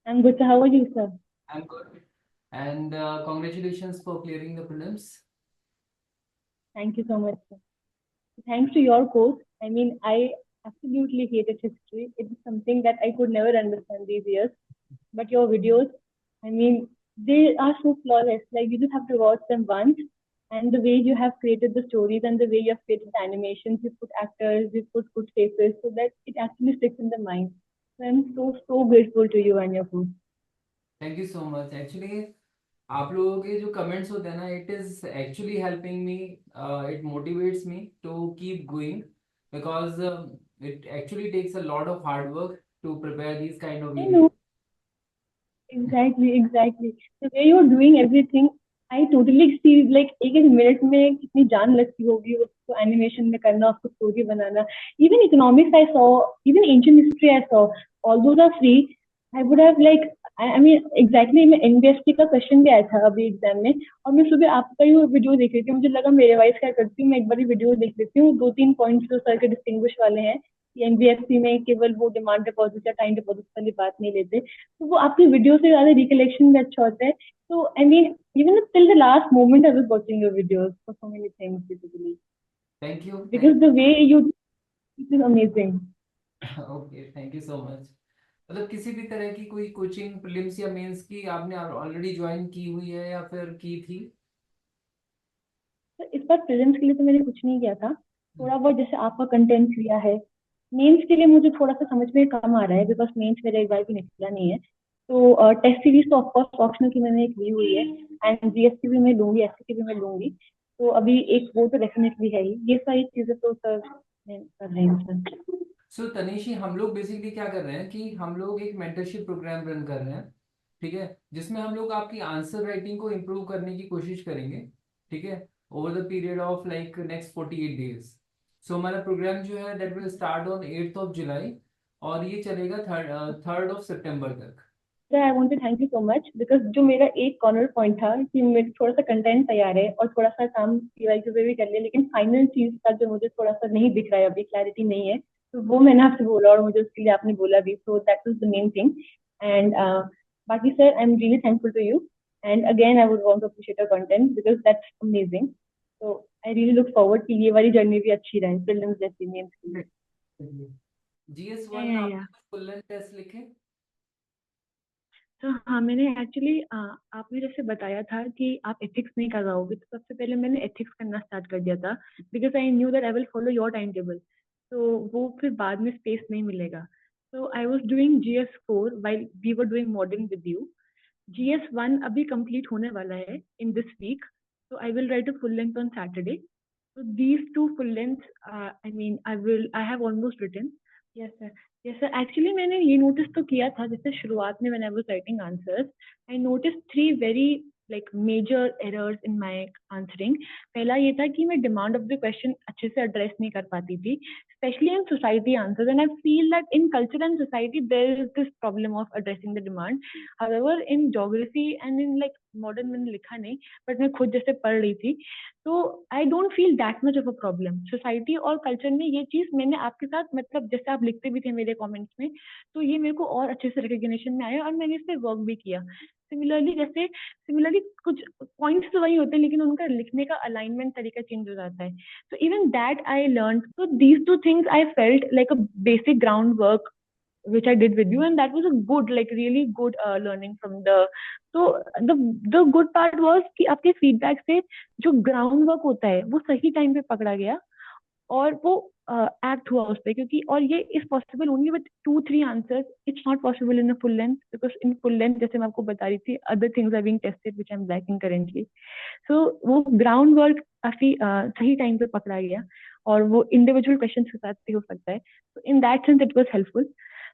I'm good. So how are you, sir? I'm good. And congratulations for clearing the prelims. Thank you so much, sir. Thanks to your course, I absolutely hated history. It is something that I could never understand these years. But your videos, I mean, they are so flawless. Like you just have to watch them once, and the way you have created the stories and the way you have created the animations, you put actors, you put good faces, so that it actually sticks in the mind. So I'm so grateful to you and your course. Thank you so much. Actually, आप लोगों के जो comments होते हैं ना, it is actually helping me. It motivates me to keep going because it actually takes a lot of hard work to prepare these kind of I videos. know. Exactly. The way you're doing everything, I totally see like एक एक minute में कितनी जान लगती होगी उसको animation में करना उसको story banana. Even economics I saw, even ancient history I saw, all those are free. I would have like I mean exactly मैं एनबीएसटी का क्वेश्चन भी आया था अभी एग्जाम में और मैं सुबह आपका ही वीडियो देख रही थी मुझे लगा मेरे वाइस क्या करती हूँ मैं एक बार वीडियो देख लेती हूँ दो तीन पॉइंट्स जो सर के डिस्टिंग्विश वाले हैं एनबीएफसी में केवल वो डिमांड डिपॉजिट या टाइम डिपॉजिट वाली बात नहीं लेते तो वो आपकी वीडियो से ज्यादा रिकलेक्शन में अच्छा होता है तो I mean even till the last moment I was watching your videos for so many things basically Thank you. Thank because the way you it is amazing. Okay, thank you so much. मतलब किसी भी तरह की कोई coaching prelims या mains की आपने already join की हुई है या फिर की थी? तो इस बार प्रीलिम्स के लिए तो मैंने कुछ नहीं किया था थोड़ा बहुत जैसे आपका कंटेंट लिया है मेंस के लिए मुझे थोड़ा सा समझ में कम आ रहा है बिकॉज मेंस मेरा एक बार भी निकला नहीं है तो टेस्ट सीरीज तो ऑफकोर्स ऑप्शनल की मैंने एक ली हुई है एंड जीएसटी भी मैं लूंगी एसटी की भी मैं लूंगी तो अभी एक वो तो डेफिनेटली है ही ये सारी चीजें तो सर मैं कर रही हूँ सर. सो तनिषी, हम लोग बेसिकली क्या कर रहे हैं कि हम लोग एक मेंटरशिप प्रोग्राम रन कर रहे हैं. ठीक है, जिसमें हम लोग आपकी आंसर राइटिंग को इम्प्रूव करने की कोशिश करेंगे. ठीक है, over the period of like next 48 days. So हमारा प्रोग्राम जो है दैट विल स्टार्ट ऑन 8 जुलाई और ये चलेगा 3 सितंबर तक. Sir I want to thank you so much because जो मेरा एक कॉर्नर पॉइंट था कि मेरे थोड़ा सा कंटेंट तैयार है और थोड़ा सा काम पीवाई पे भी कर लिया लेकिन फाइनल चीज का जो मुझे थोड़ा सा नहीं दिख रहा है अभी क्लैरिटी नहीं है तो वो मैंने आपसे बोला और मुझे उसके लिए आपने बोला भी so that is the main thing and बाकी sir I am really thankful to you and again I would want to appreciate your content because that's amazing तो आई रियली लुक फॉरवर्ड कि ये वाली जर्नी भी अच्छी रहे prelims जैसी mains के लिए. जीएस या वन या या आपने कुछ फुल लेंथ टेस्ट लिखे? तो हाँ मैंने एक्चुअली आपने जैसे बताया था कि आप एथिक्स नहीं कर रहोगे तो सबसे पहले मैंने एथिक्स करना स्टार्ट कर दिया था because I knew that I will follow your time table तो वो फिर बाद में स्पेस नहीं मिलेगा तो I was doing GS4 while we were doing modern with you. GS1 अभी कंप्लीट होने वाला है in this week so I will write a full length on Saturday. So these two full lengths, I have almost written. Yes, sir. Yes, sir. Actually, मैंने ये notice तो किया था जैसे शुरुआत में when I was writing answers, I noticed three very like major errors in my answering. पहला ये था कि मैं demand of the question अच्छे से address नहीं कर पाती थी, especially in society answers. And I feel that in culture and society there is this problem of addressing the demand. However, in geography and in like modern मैंने लिखा नहीं, but मैं खुद जैसे पढ़ रही थी तो I don't feel that much of a problem society और कल्चर में ये चीज मैंने आपके साथ मतलब जैसे आप लिखते भी थे मेरे कमेंट्स में तो ये मेरे को और अच्छे से रिकग्निशन में आया और मैंने इस पे वर्क भी किया सिमिलरली कुछ पॉइंट्स तो वही होते हैं लेकिन उनका लिखने का अलाइनमेंट तरीका चेंज हो जाता है तो इवन दैट आई लर्न तो these two things I felt like a basic ground work which I did with you, and that was a good, like really good learning from the. So the good part was कि आपके feedback से जो ground work होता है वो सही time पे पकड़ा गया और वो एक्ट हुआ उस पर क्योंकि और ये is possible only with 2-3 answers it's not possible in full length because in full length जैसे मैं आपको बता रही थी other things are being tested which I am lacking currently so वो ग्राउंड वर्क काफी सही टाइम पे पकड़ा गया और वो इंडिविजुअल क्वेश्चन के साथ भी हो सकता है तो in that sense it was helpful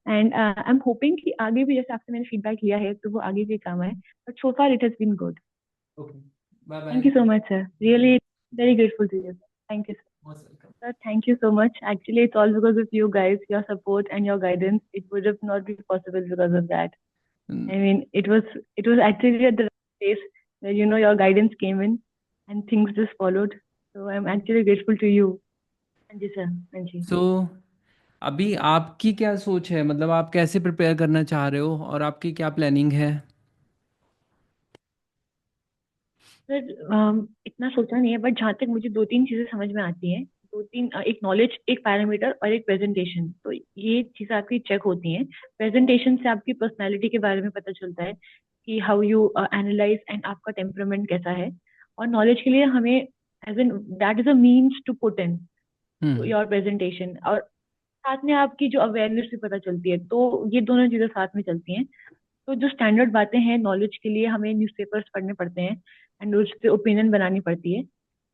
and I am hoping कि आगे भी जैसे आपसे मैंने फीडबैक लिया है तो वो आगे भी काम आए but so far it has been good. Okay, bye thank you bye. So much sir really very grateful to you. Thank you. Most welcome. Sir, thank you so much. Actually, it's all because of you guys, your support and your guidance. It would have not been possible because of that. I mean, it was actually at the right place where your guidance came in and things just followed. So I'm actually grateful to you. Thank you, sir. Thank you. सो अभी आपकी क्या सोच है, मतलब आप कैसे prepare करना चाह रहे हो और आपकी क्या प्लानिंग है? सर इतना सोचा नहीं है, बट जहाँ तक मुझे दो तीन चीजें समझ में आती हैं, दो तीन, एक नॉलेज, एक पैरामीटर और एक प्रेजेंटेशन, तो ये चीजें आपकी चेक होती हैं। प्रेजेंटेशन से आपकी पर्सनालिटी के बारे में पता चलता है कि हाउ यू एनालाइज एंड आपका टेम्परामेंट कैसा है। और नॉलेज के लिए हमें as an that is a means to put in hmm. Your presentation, और साथ में आपकी जो अवेयरनेस भी पता चलती है, तो ये दोनों चीजें साथ में चलती हैं। तो जो स्टैंडर्ड बातें हैं नॉलेज के लिए, हमें न्यूज़पेपर्स पढ़ने पड़ते हैं एंड उस पे ओपिनियन बनानी पड़ती है।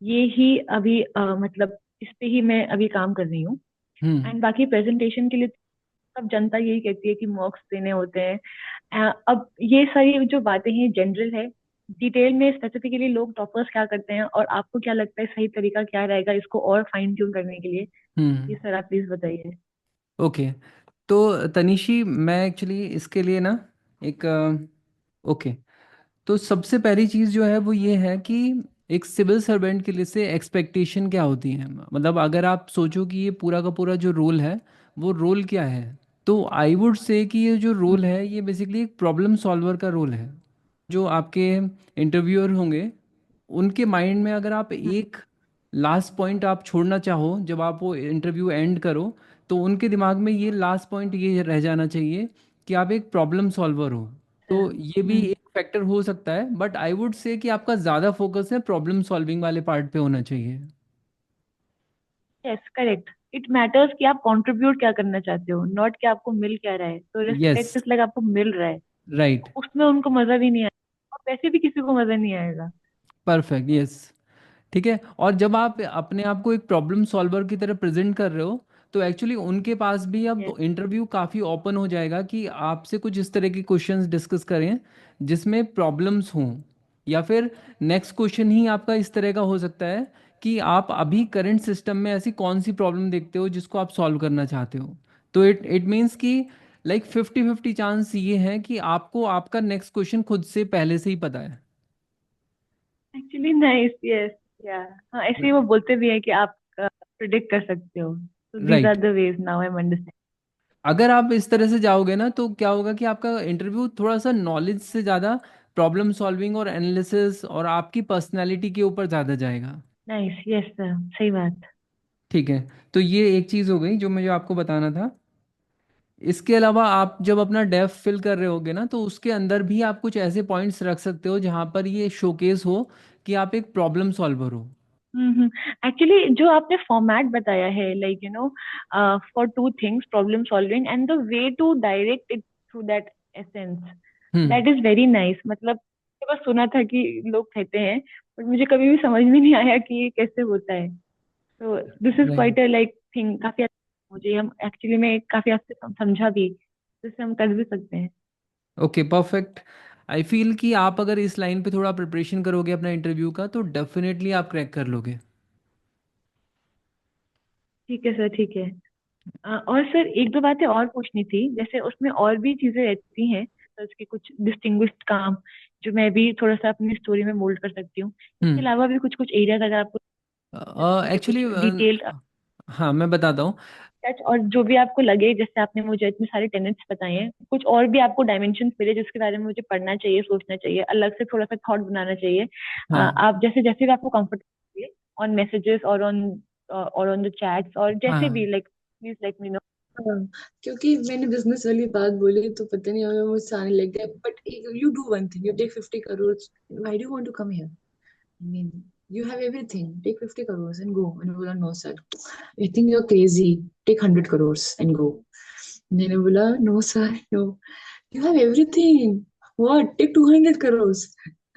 ये ही अभी मतलब इस पे ही मैं अभी काम कर रही हूँ। हम्म। एंड बाकी प्रेजेंटेशन के लिए सब जनता यही कहती है कि मॉक्स देने होते हैं। अब ये सारी जो बातें हैं जनरल है, डिटेल में स्पेसिफिकली लोग टॉपर्स क्या करते हैं और आपको क्या लगता है सही तरीका क्या रहेगा इसको और फाइन ट्यून करने के लिए, हम्म। ये सर आप प्लीज बताइए। ओके। तो तनिषी, मैं एक्चुअली इसके लिए ना एक ओके, तो सबसे पहली चीज़ जो है वो ये है कि एक सिविल सर्वेंट के लिए से एक्सपेक्टेशन क्या होती है। मतलब अगर आप सोचो कि ये पूरा का पूरा जो रोल है वो रोल क्या है, तो आई वुड से कि ये जो रोल है ये बेसिकली एक प्रॉब्लम सॉल्वर का रोल है। जो आपके इंटरव्यूअर होंगे उनके माइंड में अगर आप एक लास्ट पॉइंट आप छोड़ना चाहो जब आप वो इंटरव्यू एंड करो, तो उनके दिमाग में ये लास्ट पॉइंट ये रह जाना चाहिए कि आप एक प्रॉब्लम सॉल्वर हो। तो ये भी हम्म। एक फैक्टर हो सकता है, बट आई वुड से कि आपका ज़्यादा फोकस है प्रॉब्लम सॉल्विंग वाले पार्ट पे होना चाहिए। यस करेक्ट, इट मैटर्स कि आप कंट्रीब्यूट क्या करना चाहते हो, नॉट कि आपको मिल क्या रहा है। तो यस। रिस्पेक्ट इस लाइक आपको मिल रहा है, राइट। उसमें उनको मजा भी नहीं आएगा और वैसे भी किसी को मजा नहीं आएगा। परफेक्ट। यस। ठीक है। और जब आप अपने आप को एक प्रॉब्लम सॉल्वर की तरह प्रेजेंट कर रहे हो, तो एक्चुअली उनके पास भी अब यस। इंटरव्यू काफ़ी ओपन हो जाएगा कि आपसे कुछ इस तरह के क्वेश्चंस डिस्कस करें जिसमें प्रॉब्लम्स हों। या फिर नेक्स्ट क्वेश्चन ही आपका इस तरह का हो सकता है कि आप अभी करंट सिस्टम में ऐसी कौन सी प्रॉब्लम देखते हो जिसको आप सॉल्व करना चाहते हो। तो इट इट मीन्स कि लाइक 50-50 चांस ये है कि आपको आपका नेक्स्ट क्वेश्चन खुद से पहले से ही पता है। Actually nice, yes. या हाँ, ऐसे ही वो बोलते भी है कि आप प्रिडिक्ट कर सकते हो, तो these are right. The ways now I am. अगर आप इस तरह से जाओगे ना तो क्या होगा कि आपका इंटरव्यू थोड़ा सा नॉलेज से ज़्यादा प्रॉब्लम सॉल्विंग और एनालिसिस और आपकी पर्सनालिटी के ऊपर ज़्यादा जाएगा। नाइस, यस सर, सही बात। ठीक है। तो ये एक चीज़ हो गई जो मुझे आपको बताना था। इसके अलावा आप जब अपना डेफ फिल कर रहे होगे ना, तो उसके अंदर भी आप कुछ ऐसे पॉइंट्स रख सकते हो जहाँ पर ये शोकेस हो कि आप एक प्रॉब्लम सॉल्वर हो। एक्चुअली जो आपने फॉर्मेट बताया है, like for two things, problem solving and the way to direct it through that essence, hmm. That is very nice. मतलब मैंने बस सुना था कि लोग कहते हैं, बट मुझे कभी भी समझ में नहीं आया कि ये कैसे होता है। तो this is right. Quite a like thing, काफी अच्छा मुझे, हम एक्चुअली में काफी आपसे समझा भी, जिससे हम कर भी सकते हैं। Okay perfect. आई फील कि आप अगर इस लाइन पे थोड़ा प्रिपरेशन करोगे अपना इंटरव्यू का तो डेफिनेटली आप क्रैक कर लोगे। ठीक है सर, ठीक है। और सर एक दो बातें और पूछनी थी, जैसे उसमें और भी चीजें रहती हैं सर के, कुछ डिस्टिंग्विश्ड काम जो मैं भी थोड़ा सा अपनी स्टोरी में मोल्ड कर सकती हूँ। इसके हम्म। अलावा भी कुछ कुछ एरियाज अगर आपको दीजिए, एक्चुअली कुछ डिटेल्ड हाँ मैं बताता हूँ। टच, और जो भी आपको लगे, जैसे आपने मुझे इतने सारे टेनेट्स बताए हैं, कुछ और भी आपको डायमेंशन मिले जिसके बारे में मुझे पढ़ना चाहिए, सोचना चाहिए, अलग से थोड़ा सा थॉट बनाना चाहिए। हाँ आप जैसे जैसे भी आपको कंफर्टेबल ऑन मैसेजेस और ऑन द चैट्स, और जैसे भी हाँ like please let me know. हाँ, क्योंकि मैंने बिजनेस वाली बात बोली तो पता नहीं हमें मुझसे आने लग गया but you do one thing, you take 50 crore, why do you want to come here? I mean you have everything, take 50 crores and go. And बोला no sir, I think you're crazy, take 100 crores and go. मैंने बोला no sir, no, you have everything, what, take 200 crores.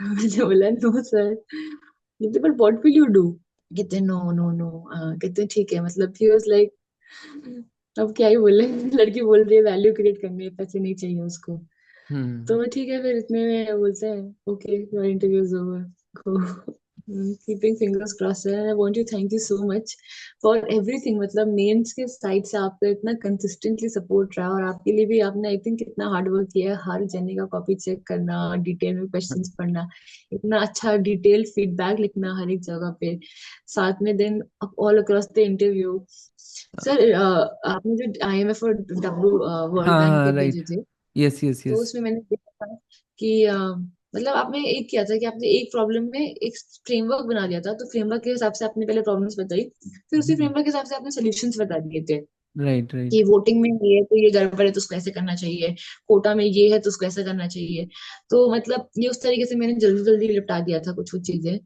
मैंने बोला no sir, कहते but what will you do? कहते no no no, कहते ठीक है, मतलब he was like, अब क्या ही बोले, लड़की बोल रही है वैल्यू क्रिएट करनी है, पैसे नहीं चाहिए उसको। हम्म। तो ठीक है, फिर इतने में बोलते हैं okay your interview is over, go. Keeping fingers crossed है। I want to thank you so much for everything, मतलब मेंस के साइड से आपका इतना कंसिस्टेंटली सपोर्ट रहा, और आपके लिए भी आपने आई थिंक कितना हार्ड वर्क किया है, हर जने का कॉपी चेक करना, डिटेल में क्वेश्चंस पढ़ना, इतना अच्छा डिटेल फीडबैक लिखना हर एक जगह पे, साथ में then all across the interview sir आपने जो IMF और वर्ल्ड हाँ बैंक हाँ के भेजे राइट। थे, यस यस तो यस। उसमें मैंने देखा था कि मतलब आपने एक किया था कि आपने एक प्रॉब्लम में एक फ्रेमवर्क बना दिया था, तो फ्रेमवर्क के हिसाब से आपने पहले प्रॉब्लम्स बताई, फिर उसी फ्रेमवर्क के हिसाब से आपने सोल्यूशंस बता दिए थे राइट कि राइट। वोटिंग में ये है तो ये गड़बड़ है तो उसको ऐसे करना चाहिए, कोटा में ये है तो उसको ऐसे करना चाहिए। तो मतलब ये उस तरीके से मैंने जल्दी जल्दी निपटा दिया था कुछ कुछ चीजें।